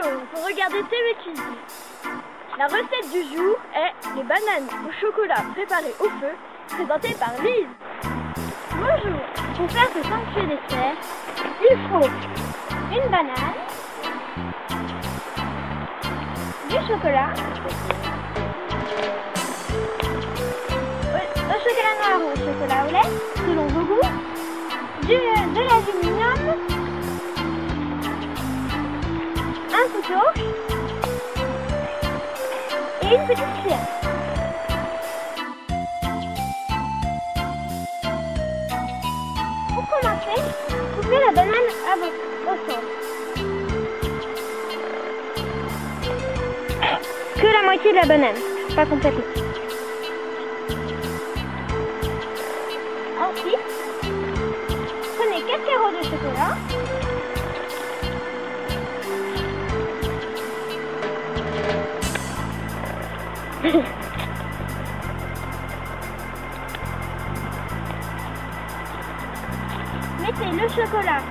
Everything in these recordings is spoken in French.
Hello, vous regardez TV Cuisine. La recette du jour est les bananes au chocolat préparées au feu, présentées par Lise. Bonjour, pour faire ce somptueux dessert, il faut une banane, du chocolat, au chocolat noir ou au chocolat au lait, selon vos goûts, de l'aluminium, un couteau et une petite cuillère. Pour commencer, coupez la banane au centre. Que la moitié de la banane, pas complètement. Ensuite, prenez 4 carreaux de chocolat. Mettez le chocolat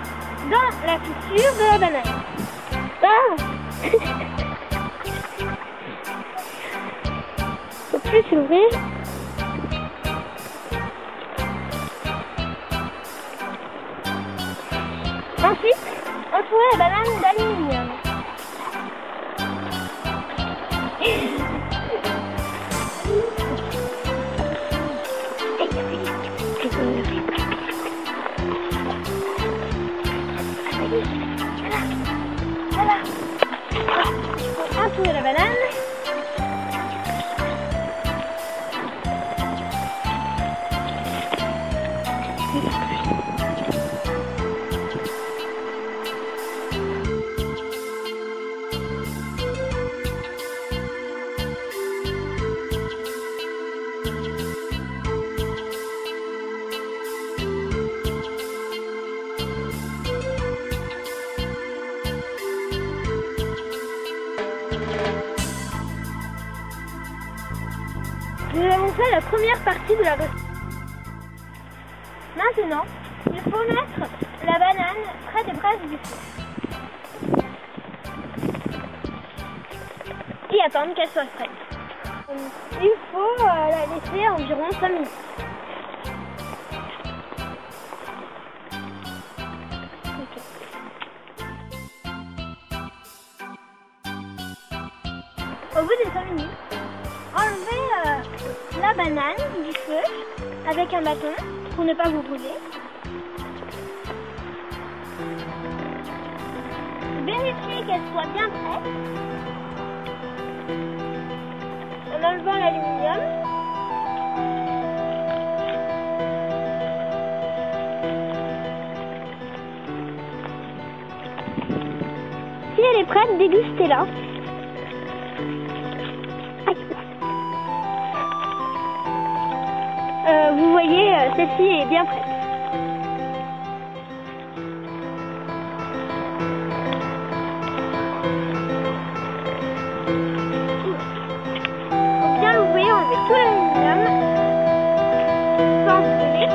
dans la fissure de la banane. Ah faut plus s'ouvrir. Ensuite, entourez la banane d'aluminium. Voilà. Entourer la banane. Nous avons fait la première partie de la recette. Maintenant, il faut mettre la banane près des braises du feu. Et attendre qu'elle soit prête. Il faut la laisser environ 5 minutes. Au bout des 5 minutes, enlevez la banane du feu avec un bâton pour ne pas vous brûler. Vérifiez qu'elle soit bien prête en enlevant l'aluminium. Si elle est prête, dégustez-la. Vous voyez, celle-ci est bien prête. Pour bien l'ouvrir, enlevez tout l'aluminium sans brûler.